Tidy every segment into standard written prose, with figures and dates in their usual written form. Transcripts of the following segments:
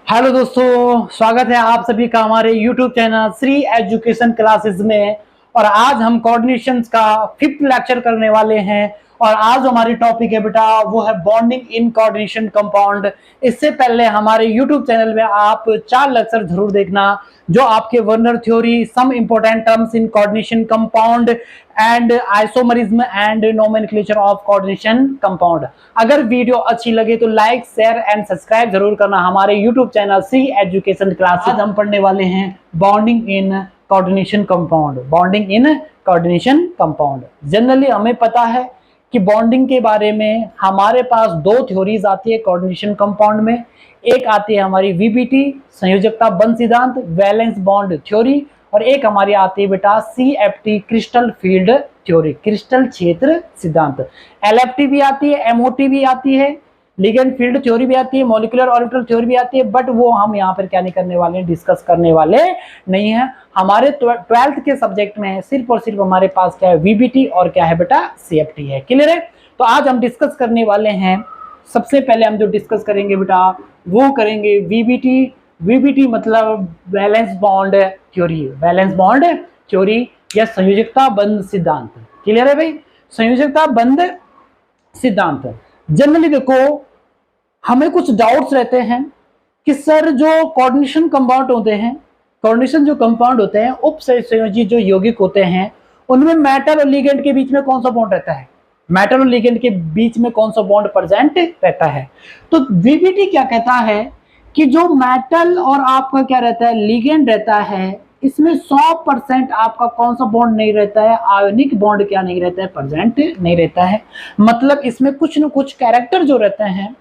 Hello दोस्तों, स्वागत है आप सभी का हमारे YouTube channel Shri education classes में। और आज हम कोऑर्डिनेशंस का 5th लेक्चर करने वाले हैं। और आज हमारी टॉपिक है बेटा वो है बॉन्डिंग इन कोऑर्डिनेशन कंपाउंड। इससे पहले हमारे YouTube चैनल में आप 4 लेक्चर जरूर देखना जो आपके Werner theory, some important terms in coordination compound and isomerism and nomenclature of coordination compound. अगर वीडियो अच्छी लगे तो लाइक, शेयर एंड सब्सक्राइब जरूर करना हमारे YouTube channel C education classes. आज हम पढ़ने वाले हैं bonding in coordination compound. Bonding in coordination compound, generally हमें पता है कि बॉन्डिंग के बारे में हमारे पास 2 थ्योरीज आती है कोऑर्डिनेशन कंपाउंड में। एक आती है हमारी वीबीटी, संयोजकता बंध सिद्धांत, वैलेंस बॉन्ड थ्योरी, और एक हमारी आती है बेटा CFT, crystal field theory, crystal क्षेत्र सिद्धांत। एलएफटी भी आती है, एमओटी भी आती है, लिगेंड फील्ड थ्योरी भी आती है, मॉलिक्यूलर ऑर्बिटल थ्योरी भी आती है, बट वो हम यहाँ पर क्या नहीं करने वाले, डिस्कस करने वाले नहीं है। हमारे 12th के सब्जेक्ट में है सिर्फ और सिर्फ हमारे पास क्या है, वीबीटी और क्या है बेटा, सीएफटी है। क्लियर है? तो आज हम डिस्कस करने वाले हैं, सबसे पहले हम जो डिस्कस करेंगे बेटा वो करेंगे वीबीटी। वीबीटी मतलब valence bond theory, valence bond theory या संयोजकता बंध सिद्धांत। क्लियर है भाई? संयोजकता बंध सिद्धांत। जनरली देखो हमें कुछ डाउट्स रहते हैं कि सर जो कोऑर्डिनेशन कंपाउंड होते हैं, कोऑर्डिनेशन जो कंपाउंड होते हैं, उप संयोजी जो यौगिक होते हैं, उनमें मेटल और लिगेंड के बीच में कौन सा बॉन्ड रहता है? मेटल और लिगेंड के बीच में कौन सा बॉन्ड प्रेजेंट रहता है? तो वीबीटी क्या कहता है कि जो मेटल और आपका क्या रहता है, लिगेंड रहता है, इसमें 100% आपका कौन सा बॉन्ड नहीं रहता है, आयोनिक बॉन्ड क्या नहीं रहता है, प्रेजेंट नहीं रहता है। मतलब इसमें कुछ न कुछ कैरेक्टर जो रहते हैं,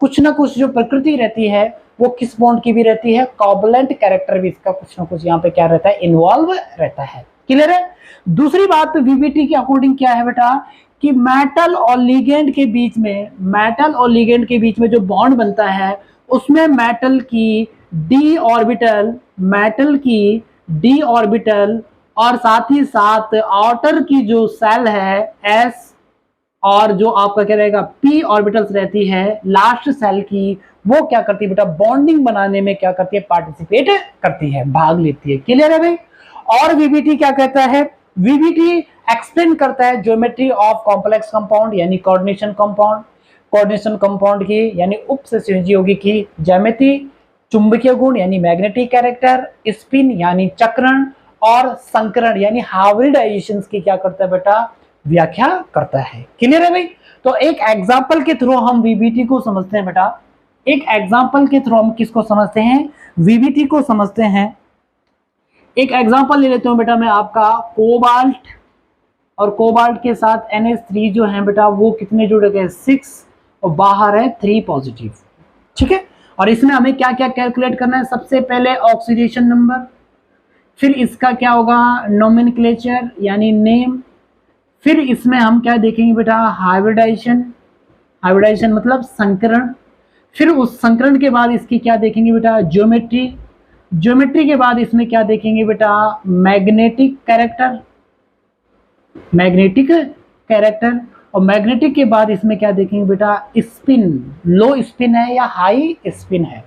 कुछ ना कुछ जो प्रकृति रहती है वो किस बॉन्ड की भी रहती है, कोवलेंट कैरेक्टर भी इसका कुछ ना कुछ यहाँ पे क्या रहता है, इन्वॉल्व रहता है। क्लियर है? दूसरी बात वीबीटी के अकॉर्डिंग क्या है बेटा कि मेटल और लिगेंड के बीच में, मेटल और लिगेंड के बीच में जो बॉन्ड बनता है उसमें मेटल की डी ऑर्बिटल, मेटल की डी ऑर्बिटल और साथ ही साथ आउटर की जो सेल है एस, और जो आपका क्या रहेगा पी ऑर्बिटल्स रहती है लास्ट सेल की, वो क्या करती है बेटा, बॉन्डिंग बनाने में क्या करती है, पार्टिसिपेट करती है, भाग लेती है। क्लियर है भाई? और वीबीटी क्या कहता है, वीबीटी एक्सप्लेन करता है ज्योमेट्री ऑफ कॉम्प्लेक्स कंपाउंड यानी कोऑर्डिनेशन कंपाउंड, कोऑर्डिनेशन कंपाउंड की यानी उप संयोजी यौगिक की ज्यामिति, चुंबकीय गुण यानी मैग्नेटिक कैरेक्टर, स्पिन यानी चक्रण, और संकरण यानी हाइब्रिडाइजेशन की क्या करता है बेटा, व्याख्या करता है। क्लियर है भाई? तो एक एग्जांपल के थ्रू हम वीबीटी को समझते हैं बेटा, एक एग्जांपल के थ्रू हम किसको समझते हैं, वीबीटी को समझते हैं। एक एग्जांपल ले लेते हूं बेटा मैं आपका, कोबाल्ट, और कोबाल्ट के साथ NH3 जो है बेटा वो कितने जुड़ गए, 6, और बाहर है 3 पॉजिटिव। ठीक है? और इसमें हमें क्या क्या कैलकुलेट करना है, सबसे पहले ऑक्सीडेशन नंबर, फिर इसका क्या होगा, नोमेनक्लेचर यानी नेम, फिर इसमें हम क्या देखेंगे बेटा, हाइब्रिडाइजेशन, हाइब्रिडाइजेशन मतलब संकरण, फिर उस संकरण के बाद इसकी क्या देखेंगे बेटा, ज्योमेट्री, ज्योमेट्री के बाद इसमें क्या देखेंगे बेटा, मैग्नेटिक कैरेक्टर, मैग्नेटिक कैरेक्टर, और मैग्नेटिक के बाद इसमें क्या देखेंगे बेटा, स्पिन, लो स्पिन है या हाई स्पिन है।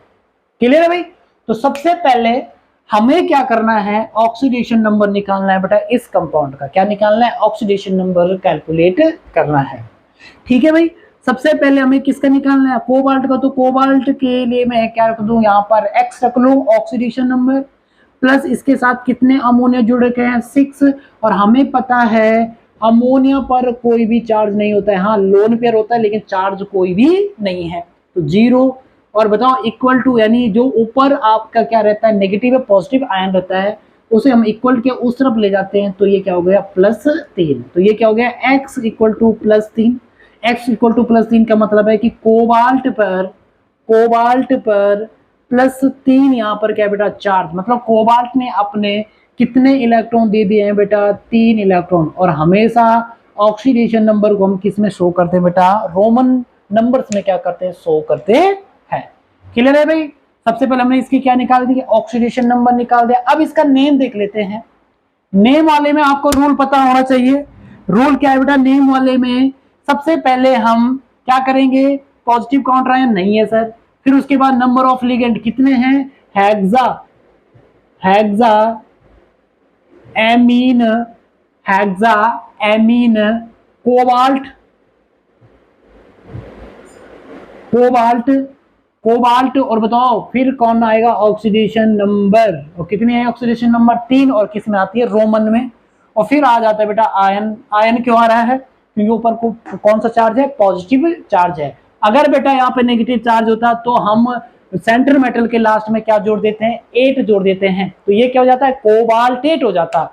क्लियर है भाई? तो सबसे पहले हमें क्या करना है, ऑक्सीडेशन नंबर निकालना है बेटा, इस कंपाउंड का क्या निकालना है, ऑक्सीडेशन नंबर कैलकुलेट करना है। ठीक है भाई? सबसे पहले हमें किसका निकालना है, कोबाल्ट का। तो कोबाल्ट के लिए मैं क्या रख दूं, यहाँ पर X रख लूं ऑक्सीडेशन नंबर, प्लस इसके साथ कितने अमोनिया जुड़ गए हैं, 6, और हमें पता है अमोनिया पर कोई भी चार्ज नहीं होता है, हाँ लोन पेयर होता है लेकिन चार्ज कोई भी नहीं है, तो 0। और बताओ इक्वल टू, यानी जो ऊपर आपका क्या रहता है, नेगेटिव या पॉजिटिव आयन रहता है उसे हम इक्वल के उस तरफ ले जाते हैं, तो ये क्या हो गया, +3। तो ये क्या हो गया, X = +3। X = +3 का मतलब है कि कोबाल्ट पर +3 यहाँ पर क्या बेटा, चार्ज, मतलब कोबाल्ट ने अपने कितने इलेक्ट्रॉन दे दिए हैं बेटा, 3 इलेक्ट्रॉन। और हमेशा ऑक्सीडेशन नंबर को हम किस में शो करते हैं बेटा, रोमन नंबर्स में क्या करते हैं, शो करते हैं। क्लियर है भाई? सबसे पहले हमने इसकी क्या निकाल दी, ऑक्सीडेशन नंबर निकाल दिया। अब इसका नेम देख लेते हैं। नेम वाले में आपको रूल पता होना चाहिए। रूल क्या है बेटा, नेम वाले में सबसे पहले हम क्या करेंगे, पॉजिटिव काउंटर आयन नहीं है सर, फिर उसके बाद नंबर ऑफ लिगेंड कितने हैं, hexa amine, hexa amine, cobalt और बताओ फिर कौन आएगा, ऑक्सीडेशन नंबर, और कितने है ऑक्सीडेशन नंबर 3, और किस में आती है, रोमन में। और फिर आ जाता है बेटा आयन क्यों आ रहा है, क्योंकि ऊपर कौन सा चार्ज है, पॉजिटिव चार्ज है। अगर बेटा यहाँ पे नेगेटिव चार्ज होता तो हम सेंटर मेटल के लास्ट में क्या जोड़ देते हैं, 8 जोड़ देते हैं, तो ये क्या हो जाता है, कोबाल्टेट हो जाता,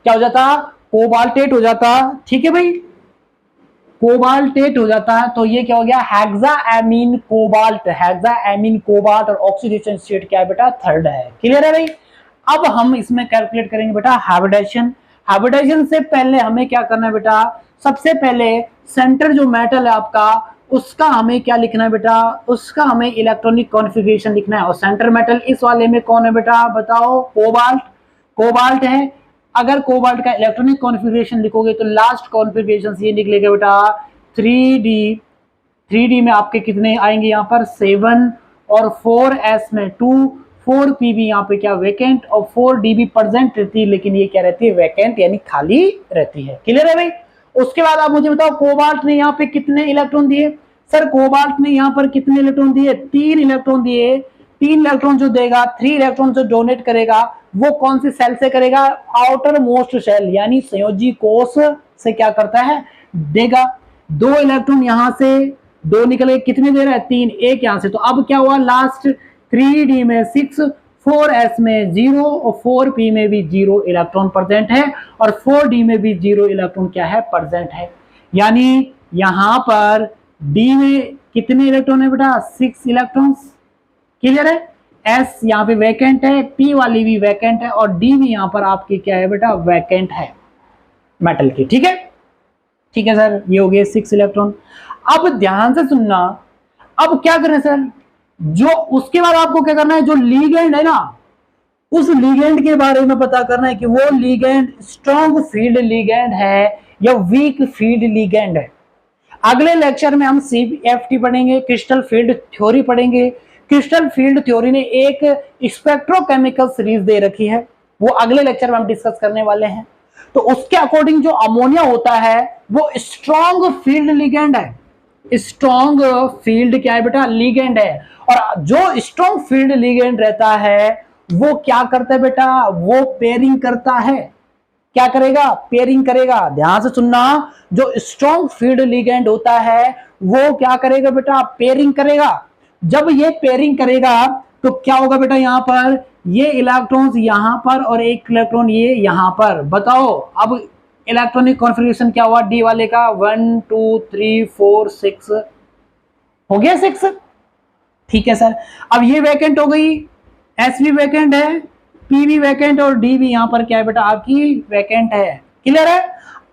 क्या हो जाता, कोबाल्टेट हो जाता। ठीक है भाई, कोबाल्टेट हो जाता है, तो ये क्या हो गया, हेक्साएमीन कोबाल्ट, और ऑक्सीडेशन स्टेट क्या है बेटा, 3rd है। क्लियर है भाई। अब हम इसमें कैलकुलेट करेंगे बेटा हाइब्रिडाइजेशन से पहले हमें क्या करना है बेटा, सबसे पहले सेंटर जो मेटल है आपका, उसका हमें क्या लिखना है बेटा, उसका हमें इलेक्ट्रॉनिक कॉन्फ़िगरेशन लिखना है। और सेंटर मेटल इस वाले में कौन है बेटा, बताओ, कोबाल्ट है। अगर कोबाल्ट का इलेक्ट्रॉनिक कॉन्फ़िगरेशन लिखोगे तो लास्ट कॉन्फ़िगरेशन ये निकलेगा बेटा 3D में आपके कितने आएंगे यहाँ पर 7, और 4s में 2, 4p भी यहाँ पे क्या वैकेंट, और 4d भी प्रेजेंट रहती है, लेकिन ये क्या रहती है, वैकेंट यानी खाली रहती है। क्लियर है भाई। उसके बाद आप मुझे बताओ कोबाल्ट ने यहाँ पे कितने इलेक्ट्रॉन दिए, सर कोबाल्ट ने यहाँ पर कितने इलेक्ट्रॉन दिए, 3 इलेक्ट्रॉन दिए। 3 इलेक्ट्रॉन जो देगा, 3 इलेक्ट्रॉन जो डोनेट करेगा, वो कौन सी सेल से करेगा, आउटर मोस्ट सेल यानी संयोजी कोष से क्या करता है, देगा। 2 इलेक्ट्रॉन यहां से 2 निकले, कितने दे रहा है, 3, एक यहां से। तो अब क्या हुआ, लास्ट 3d में 6, 4s में 0, और 4p में भी 0 इलेक्ट्रॉन प्रेजेंट है, और 4d में भी 0 इलेक्ट्रॉन क्या है, प्रेजेंट है। यानी यहां पर d में कितने इलेक्ट्रॉन है बेटा, 6 इलेक्ट्रॉन्स। क्लियर है। S यहाँ पे वैकेंट है, P वाली भी वैकेंट है, और D भी यहाँ पर आपकी क्या है बेटा, वैकेंट है मेटल की। ठीक है सर, ये हो गए 6 इलेक्ट्रॉन। अब ध्यान से सुनना, अब क्या करें सर, जो उसके बाद आपको क्या करना है, जो लीगेंड है ना, उस लीगेंड के बारे में पता करना है कि वो लीगेंड स्ट्रॉन्ग फील्ड लीगेंड है या वीक फील्ड लीगेंड है। अगले लेक्चर में हम CFT पढ़ेंगे, क्रिस्टल फील्ड थ्योरी पढ़ेंगे। क्रिस्टल फील्ड थ्योरी ने एक स्पेक्ट्रोकेमिकल सीरीज दे रखी है, वो अगले लेक्चर में हम डिस्कस करने वाले हैं। तो उसके अकॉर्डिंग जो अमोनिया होता है वो स्ट्रॉन्ग फील्ड लिगेंड है, स्ट्रॉन्ग फील्ड क्या है बेटा, लिगेंड है। और जो स्ट्रॉन्ग फील्ड लिगेंड रहता है वो क्या करता है बेटा, वो पेयरिंग करता है। क्या करेगा, पेयरिंग करेगा। ध्यान से सुनना, जो स्ट्रॉन्ग फील्ड लिगेंड होता है वो क्या करेगा बेटा, पेयरिंग करेगा। जब ये पेयरिंग करेगा तो क्या होगा बेटा, यहाँ पर ये इलेक्ट्रॉन्स यहाँ पर और एक इलेक्ट्रॉन ये यहाँ पर। बताओ अब इलेक्ट्रॉनिक कॉन्फ़िगरेशन क्या हुआ डी वाले का, 1 2 3 4 6 हो गया 6। ठीक है सर, अब ये वैकेंट हो गई, एस भी वैकेंट है, पी भी वैकेंट, और डी भी यहाँ पर क्या है बेटा, आपकी वैकेंट है। क्लियर है।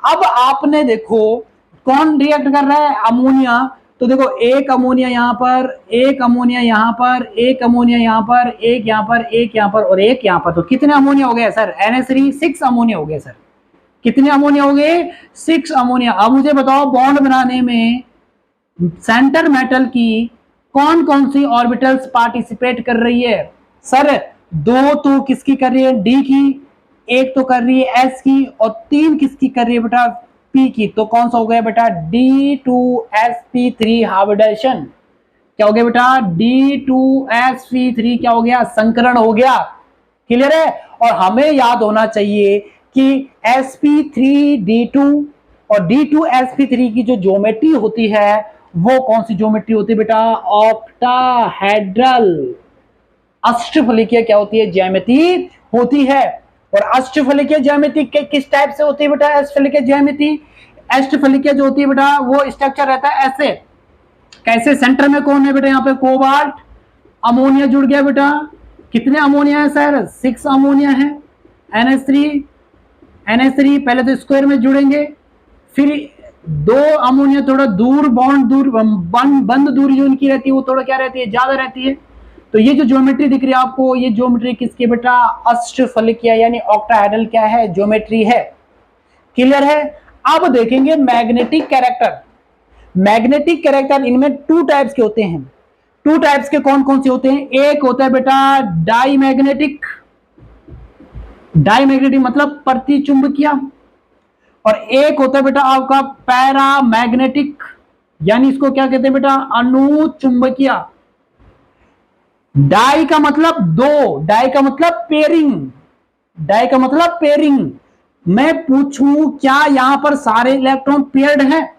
अब आपने देखो कौन रिएक्ट कर रहा है, अमोनिया। तो देखो एक अमोनिया यहाँ पर, एक अमोनिया यहाँ पर, एक अमोनिया यहाँ पर, एक यहाँ पर, एक यहाँ पर, और एक यहाँ पर। तो कितने अमोनिया हो गए सर, NH3 6 अमोनिया हो गए सर। कितने अमोनिया हो गए, 6 अमोनिया। अब मुझे बताओ बॉन्ड बनाने में सेंटर मेटल की कौन कौन सी ऑर्बिटल्स पार्टिसिपेट कर रही है। सर 2 तो किसकी कर रही है, डी की, एक तो कर रही है एस की, और 3 किसकी कर रही है बेटा, पी की। तो कौन सा हो गया बेटा, D2sp3 हाइब्रिडाइजेशन। क्या हो गया बेटा, D2sp3 क्या हो गया, संकरण हो गया। क्लियर है। और हमें याद होना चाहिए कि sp3d2 और D2sp3 की जो ज्योमेट्री होती है वो कौन सी ज्योमेट्री होती है बेटा, ऑक्टाहेड्रल अष्टफलिकीय क्या होती है, ज्यामिति होती है। और अष्टफलिकीय ज्यामिति किस टाइप से होती है बेटा, अष्टफलिकीय ज्यामिति, अष्टफलिकीय जो होती है बेटा वो स्ट्रक्चर रहता है ऐसे। कैसे, सेंटर में कौन है बेटा, यहाँ पे कोबाल्ट, अमोनिया जुड़ गया बेटा। कितने अमोनिया है सर, 6 अमोनिया है। NH3 पहले तो स्क्वायर में जुड़ेंगे, फिर 2 अमोनिया थोड़ा दूर, बॉन्ड दूर, बंद दूरी जो इनकी रहती है वो थोड़ा क्या रहती है, ज्यादा रहती है। तो ये जो ज्योमेट्री दिख रही है आपको, ये ज्योमेट्री किसकी बेटा, अष्टफलिकीय यानी ऑक्टाहेड्रल क्या है, ज्योमेट्री है। क्लियर है। अब देखेंगे मैग्नेटिक कैरेक्टर। मैग्नेटिक कैरेक्टर इनमें 2 टाइप्स के होते हैं। टू टाइप्स के कौन कौन से होते हैं? एक होता है बेटा डाईमैग्नेटिक, डाईमैग्नेटिक मतलब प्रतिचुंबकीय, और एक होता है बेटा आपका पैरामैग्नेटिक, यानी इसको क्या कहते हैं बेटा? अनुचुंबकीय। डाई का मतलब दो, डाई का मतलब पेयरिंग, डाई का मतलब पेयरिंग। मैं पूछूं क्या यहां पर सारे इलेक्ट्रॉन पेयर्ड हैं?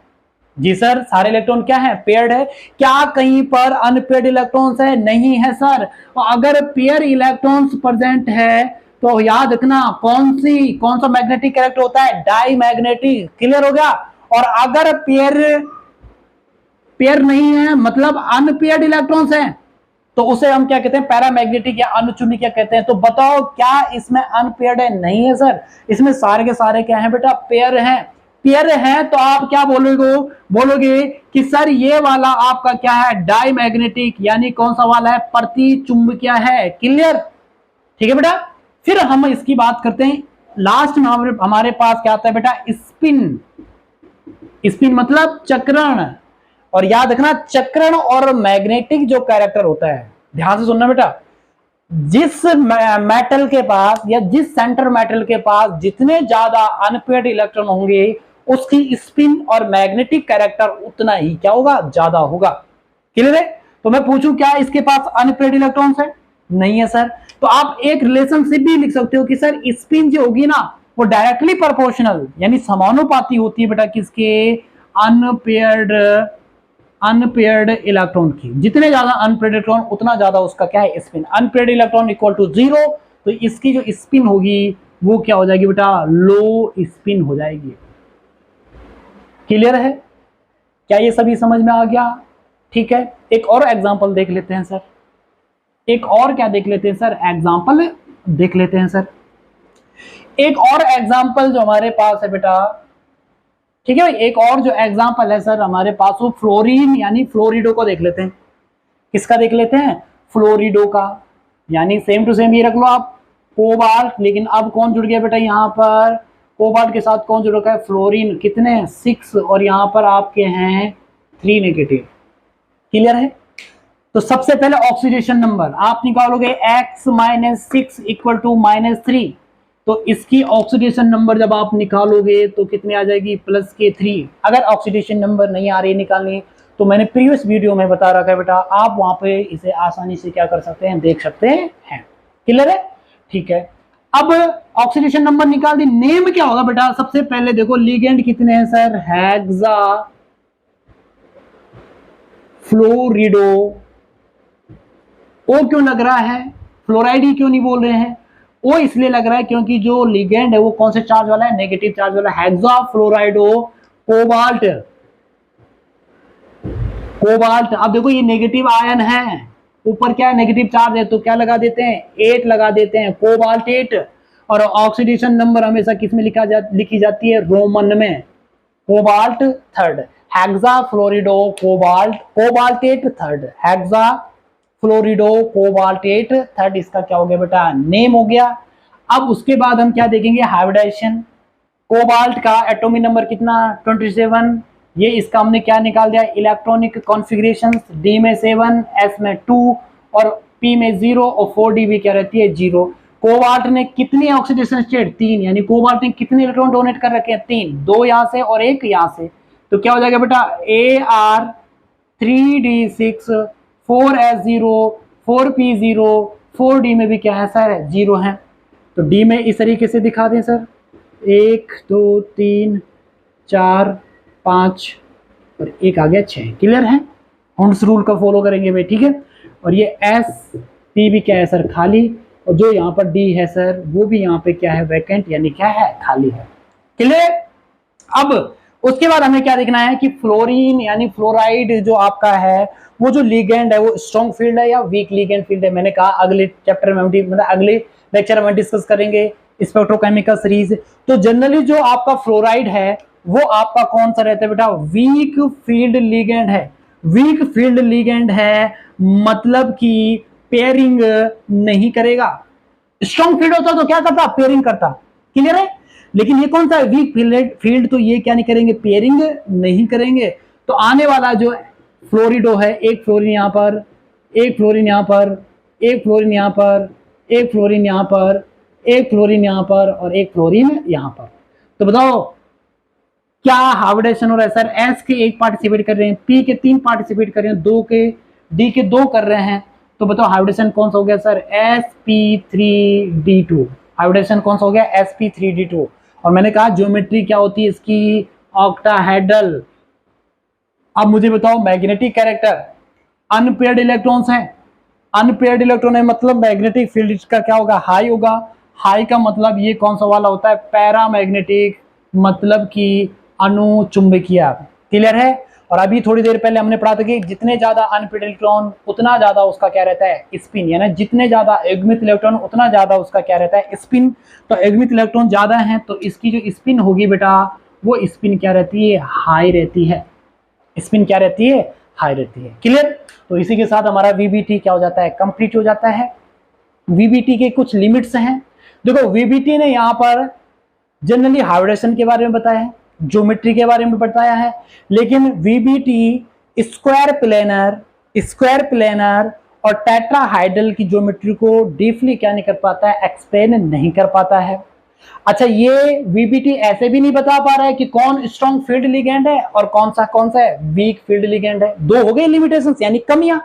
जी सर, सारे इलेक्ट्रॉन क्या है? पेयर्ड है। क्या कहीं पर अनपेयर्ड इलेक्ट्रॉन्स है? नहीं है सर। और अगर पेयर इलेक्ट्रॉन्स प्रेजेंट है तो याद रखना कौन सा मैग्नेटिक कैरेक्टर होता है? Die magnetic. क्लियर हो गया? और अगर पेयर नहीं है मतलब अनपेयर्ड इलेक्ट्रॉन्स हैं तो उसे हम क्या कहते हैं? पैरामैग्नेटिक या अनुचुंबकीय कहते हैं। तो बताओ क्या इसमें अनपेयर्ड है? नहीं है सर, इसमें सारे के सारे क्या है बेटा? पेयर हैं। पेयर है तो आप क्या बोलोगे कि सर ये वाला आपका क्या है? डाईमैग्नेटिक, यानी कौन सा वाला है? प्रतिचुंबकीय है। क्लियर? ठीक है बेटा। फिर हम इसकी बात करते हैं, लास्ट में हमारे पास क्या आता है बेटा? स्पिन। स्पिन मतलब चक्रण। और याद रखना चक्रण और मैग्नेटिक जो कैरेक्टर होता है, ध्यान से सुनना बेटा, जिस मेटल के पास या जिस सेंटर मेटल के पास जितने ज्यादा अनपेयर्ड इलेक्ट्रॉन होंगे उसकी स्पिन और मैग्नेटिक कैरेक्टर उतना ही क्या होगा? ज्यादा होगा। क्लियर है? तो मैं पूछूं क्या इसके पास अनपेयर्ड इलेक्ट्रॉन्स है? नहीं है सर। तो आप एक रिलेशनशिप भी लिख सकते हो कि सर स्पिन जो होगी ना वो डायरेक्टली प्रोपोर्शनल यानी समानुपाती होती है बेटा किसके? अनपेयर्ड इलेक्ट्रॉन की। जितने ज्यादा अनपेयर्ड इलेक्ट्रॉन उतना ज्यादा उसका क्या है? Spin. Unpaired electron equal to 0, तो इसकी जो स्पिन होगी वो क्या हो जाएगी बेटा? लो स्पिन हो जाएगी। क्लियर है? क्या ये सभी समझ में आ गया? ठीक है, एक और एग्जांपल देख लेते हैं सर। एक और क्या देख लेते हैं सर? एग्जांपल देख लेते हैं सर। एक और एग्जांपल जो हमारे पास है बेटा, ठीक है, एक और जो एग्जांपल है सर हमारे पास वो फ्लोरीन यानी फ्लोरिडो को देख लेते हैं। किसका देख लेते हैं? फ्लोरिडो का। यानी सेम टू सेम ये रख लो आप, कोबाल्ट, लेकिन अब कौन जुड़ गया बेटा यहाँ पर? कोबाल्ट के साथ कौन जुड़ रखा है? फ्लोरीन। कितने? 6, और यहाँ पर आपके हैं 3 नेगेटिव। क्लियर है? तो सबसे पहले ऑक्सीडेशन नंबर आप निकालोगे x-6 इक्वल टू -3, तो इसकी ऑक्सीडेशन नंबर जब आप निकालोगे तो कितनी आ जाएगी? +3। अगर ऑक्सीडेशन नंबर नहीं आ रही निकालनी तो मैंने प्रीवियस वीडियो में बता रखा है बेटा, आप वहां पे इसे आसानी से क्या कर सकते हैं? देख सकते हैं। क्लियर है? ठीक है, अब ऑक्सीडेशन नंबर निकाल दी। नेम क्या होगा बेटा? सबसे पहले देखो लिगेंड कितने हैं सर? हेक्सा फ्लोरिडो। ओ क्यों लग रहा है? फ्लोराइड ही क्यों नहीं बोल रहे हैं? ओ इसलिए लग रहा है क्योंकि जो लिगेंड है वो कौन से चार्ज वाला है? नेगेटिव चार्ज वाला। Hexa fluorido cobalt. कोबाल्ट, अब देखो ये नेगेटिव आयन है, ऊपर क्या है? नेगेटिव चार्ज है, तो क्या लगा देते हैं? 8 लगा देते हैं, कोबाल्ट 8। और ऑक्सीडेशन नंबर हमेशा किस में लिखी जाती है? रोमन में। Cobalt 3rd, hexa fluorido cobalt 8 3rd, hexa fluorido cobalt 8 3rd, इसका क्या हो गया बेटा? नेम हो गया। अब उसके बाद हम क्या देखेंगे? हाइब्रिडाइजेशन। कोबाल्ट का एटॉमिक नंबर कितना? 27। ये इसका हमने क्या निकाल दिया? Electronic configurations. डी में 7, एस में 2 और पी में 0 और 4d भी क्या रहती है? 0। कोबाल्ट ने कितनी ऑक्सीडेशन स्टेट? 3, यानी कोबाल्ट ने कितने इलेक्ट्रॉन डोनेट कर रखे हैं? 3, 2 यहां से और 1 यहां से। तो क्या हो जाएगा बेटा? Ar3d6 4s0 4p0 4d में भी क्या है सर? 0 है। तो डी में इस तरीके से दिखा दें सर, 1 2 3 4 5 और एक आ गया 6। क्लियर है? हुंड्स रूल का फॉलो करेंगे भाई, ठीक है। और ये एस पी भी क्या है सर? खाली। और जो यहाँ पर डी है सर वो भी यहाँ पे क्या है? वैकेंट, यानी क्या है? खाली है। क्लियर? अब उसके बाद हमें क्या देखना है कि फ्लोरीन यानी फ्लोराइड जो आपका है वो जो लिगेंड है वो स्ट्रॉन्ग फील्ड है या वीक लिगेंड फील्ड है। मैंने कहा अगले चैप्टर में मतलब अगले लेक्चर में डिस्कस करेंगे स्पेक्ट्रोकेमिकल सीरीज। तो जनरली जो आपका फ्लोराइड है वो आपका कौन सा रहता है बेटा? वीक फील्ड लिगेंड है। वीक फील्ड लिगेंड है मतलब कि पेयरिंग नहीं करेगा। स्ट्रॉन्ग फील्ड होता तो क्या करता? पेयरिंग करता। क्लियर है? लेकिन ये कौन सा? वीक फील्ड, तो ये क्या नहीं करेंगे? पेयरिंग नहीं करेंगे। तो आने वाला जो फ्लोरिडो है, एक फ्लोरीन यहाँ पर एक फ्लोरीन यहाँ पर, एक फ्लोरीन यहाँ पर, एक फ्लोरीन यहाँ पर, एक फ्लोरीन यहाँ पर और एक फ्लोरीन यहाँ पर। तो बताओ क्या हाइब्रिडेशन हो रहा है सर? एस के एक पार्टिसिपेट कर रहे हैं, पी के 3 पार्टिसिपेट कर रहे हैं, 2 के, डी के 2 कर रहे हैं। तो बताओ हाइब्रिडेशन कौन सा हो गया सर? sp3d2। हाइब्रिडेशन कौन सा हो गया? sp3d2। और मैंने कहा ज्योमेट्री क्या होती है इसकी? ऑक्टाहेड्रल। अब मुझे बताओ मैग्नेटिक कैरेक्टर, अनपेयर्ड इलेक्ट्रॉन्स हैं, अनपेयर्ड इलेक्ट्रॉन है मतलब मैग्नेटिक फील्ड का क्या होगा? हाई होगा। हाई का मतलब ये कौन सा वाला होता है? पैरामैग्नेटिक, मतलब कि अनुचुंबकीय। क्लियर है? और अभी थोड़ी देर पहले हमने पढ़ा था कि जितने ज्यादा अनपेयर्ड इलेक्ट्रॉन उतना ज्यादा उसका क्या रहता है? स्पिन। यानी जितने ज्यादा युग्मित इलेक्ट्रॉन उतना ज्यादा उसका क्या रहता है? स्पिन। तो युग्मित इलेक्ट्रॉन ज्यादा है तो इसकी जो स्पिन होगी बेटा, वो स्पिन क्या रहती है? हाई रहती है। स्पिन क्या रहती है? हाई रहती है। क्लियर? तो इसी के साथ हमारा वीबीटी क्या हो जाता है? कंप्लीट हो जाता है। वीबीटी के कुछ लिमिट्स हैं। देखो वीबीटी ने यहाँ पर जनरली हाइब्रिडेशन के बारे में बताया है, ज्योमेट्री के बारे में बताया है, लेकिन वीबीटी स्क्वायर प्लेनर और टेट्राहाइड्रल की ज्योमेट्री को डीपली क्या नहीं कर पाता है? एक्सप्लेन नहीं कर पाता है। अच्छा, ये वीबीटी ऐसे भी नहीं बता पा रहा है कि कौन स्ट्रॉन्ग फील्ड लिगेंड है और कौन सा है वीक फील्ड लिगेंड है। दो हो गए लिमिटेशंस, यानी कमियां।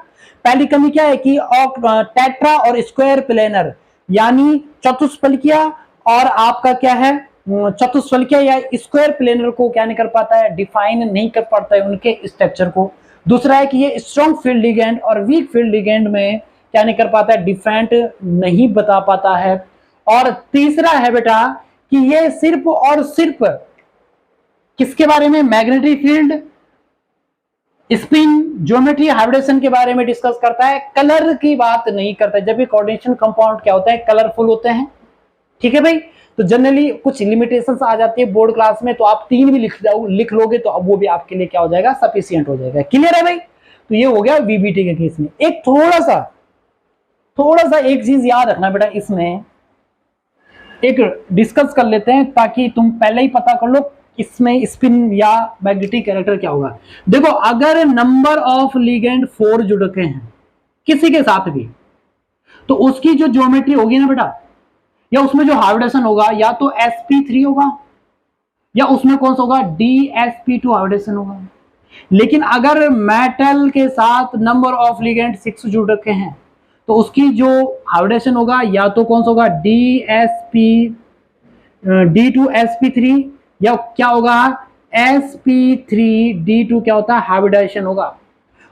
पहली कमी क्या है कि टेट्रा और स्क्वायर प्लेनर यानी चतुष्फलकीय और आपका क्या है? चतुष्फलकीय या स्क्वायर प्लेनर को क्या नहीं कर पाता है? डिफाइन नहीं कर पाता है उनके स्ट्रक्चर को। दूसरा है कि ये स्ट्रॉन्ग फील्ड लिगेंड और वीक फील्ड लिगेंड में क्या नहीं कर पाता है? डिफरेंट नहीं बता पाता है। और तीसरा है बेटा कि ये सिर्फ और सिर्फ किसके बारे में? Magnetic field, spin, geometry, hybridization के बारे में डिस्कस करता है, कलर की बात नहीं करता है। जब ये कोऑर्डिनेशन कंपाउंड क्या होता है? कलरफुल होते हैं। ठीक है भाई? तो जनरली कुछ लिमिटेशंस आ जाती है बोर्ड क्लास में, तो आप 3 भी लिख लोगे तो अब वो भी आपके लिए क्या हो जाएगा? सफिशिएंट हो जाएगा। क्लियर है भाई? तो ये हो गया वीबीटी के केस में। एक थोड़ा सा एक चीज याद रखना बेटा, इसमें एक डिस्कस कर लेते हैं ताकि तुम पहले ही पता कर लो इसमें स्पिन या मैग्नेटिक कैरेक्टर क्या होगा। देखो, अगर नंबर ऑफ लिगेंड 4 जुड़ के हैं किसी के साथ भी, तो उसकी जो ज्योमेट्री होगी ना बेटा, या उसमें जो हाइब्रिडेशन होगा, या तो sp3 होगा या उसमें कौन सा होगा? dsp2 हाइब्रिडेशन होगा। लेकिन अगर मेटल के साथ नंबर ऑफ लिगेंड 6 जुड़ रखे हैं तो उसकी जो हाइब्रिडेशन होगा या तो कौन सा होगा? d2sp3 या क्या होगा? sp3d2 क्या होता है? हाइब्रिडेशन होगा।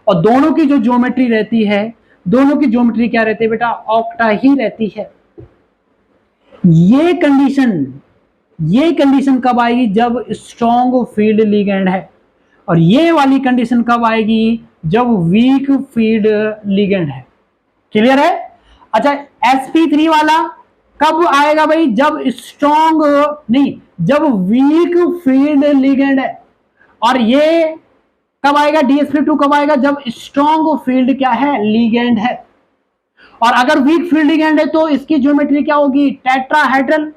और दोनों की जो ज्योमेट्री रहती है, दोनों की ज्योमेट्री क्या रहती है बेटा? ऑक्टा ही रहती है। ये कंडीशन कब आएगी? जब स्ट्रॉन्ग फील्ड लिगेंड है। और ये वाली कंडीशन कब आएगी? जब वीक फील्ड लिगेंड है। क्लियर है? अच्छा, sp3 वाला कब आएगा भाई? जब स्ट्रॉन्ग नहीं, जब वीक फील्ड लिगेंड है। और ये कब आएगा? dsp2 कब आएगा? जब स्ट्रॉन्ग फील्ड क्या है? लिगेंड है। और अगर वीक फील्ड लिगेंड है तो इसकी ज्योमेट्री क्या होगी? टेट्राहेड्रल।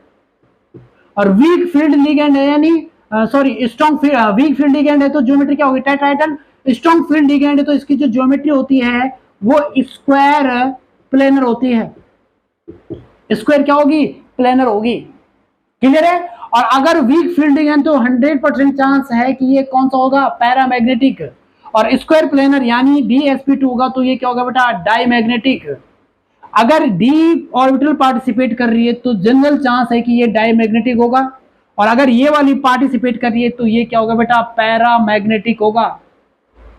और वीक फील्ड लिगेंड है यानी स्ट्रॉन्ग वीक फील्ड लिगेंड है तो ज्योमेट्री क्या होगी? टेट्राहेड्रल। स्ट्रॉन्ग फील्ड लिगेंड है तो इसकी जो ज्योमेट्री होती है वो स्क्वायर प्लेनर होती है। स्क्वायर क्या होगी? प्लेनर होगी। क्लियर है? और अगर वीक फील्ड लिगेंड तो 100% चांस है कि ये कौन सा होगा? पैरामैग्नेटिक। और स्क्वायर प्लेनर यानी dsp2 होगा तो ये क्या होगा बेटा? डाईमैग्नेटिक। अगर डी ऑर्बिटल पार्टिसिपेट कर रही है तो जनरल चांस है कि ये डाईमैग्नेटिक होगा। और अगर ये वाली पार्टिसिपेट कर रही है तो ये क्या होगा बेटा? पैरामैग्नेटिक होगा।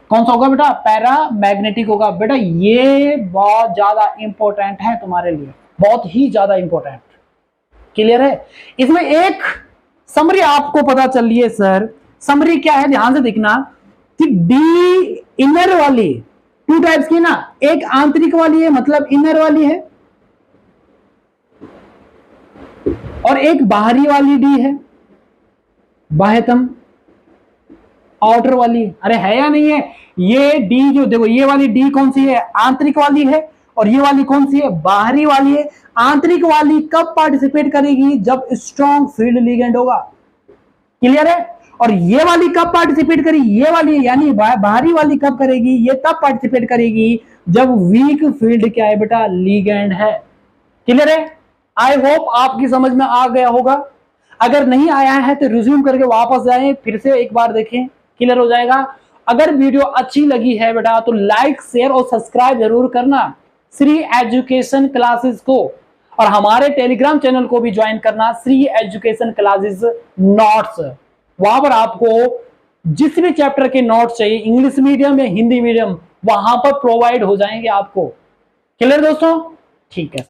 कौन सा होगा बेटा? पैरामैग्नेटिक होगा। बेटा ये बहुत ज्यादा इंपॉर्टेंट है तुम्हारे लिए, बहुत ही ज्यादा इंपॉर्टेंट। क्लियर है? इसमें एक समरी आपको पता चल रही है सर। समरी क्या है? ध्यान से देखना कि डी इनर वाली 2 टाइप्स की ना, एक आंतरिक वाली है मतलब इनर वाली है, और एक बाहरी वाली डी है, बाह्यतम आउटर वाली। अरे है या नहीं है? ये डी जो देखो, ये वाली डी कौन सी है? आंतरिक वाली है। और ये वाली कौन सी है? बाहरी वाली है। आंतरिक वाली कब पार्टिसिपेट करेगी? जब स्ट्रॉन्ग फील्ड लिगेंड होगा। क्लियर है? और ये वाली कब पार्टिसिपेट करेगी, ये वाली यानी बाहरी वाली कब करेगी, ये तब पार्टिसिपेट करेगी जब वीक फील्ड क्या है बेटा, लिगेंड है। क्लियर है? आई होप आपकी समझ में आ गया होगा। अगर नहीं आया है तो रिज्यूम करके वापस जाएं, फिर से एक बार देखें, क्लियर हो जाएगा। अगर वीडियो अच्छी लगी है बेटा तो लाइक शेयर और सब्सक्राइब जरूर करना श्री एजुकेशन क्लासेस को, और हमारे टेलीग्राम चैनल को भी ज्वाइन करना श्री एजुकेशन क्लासेस नोट्स। वहां पर आपको जिस भी चैप्टर के नोट्स चाहिए, इंग्लिश मीडियम या हिंदी मीडियम, वहां पर प्रोवाइड हो जाएंगे आपको। क्लियर दोस्तों? ठीक है।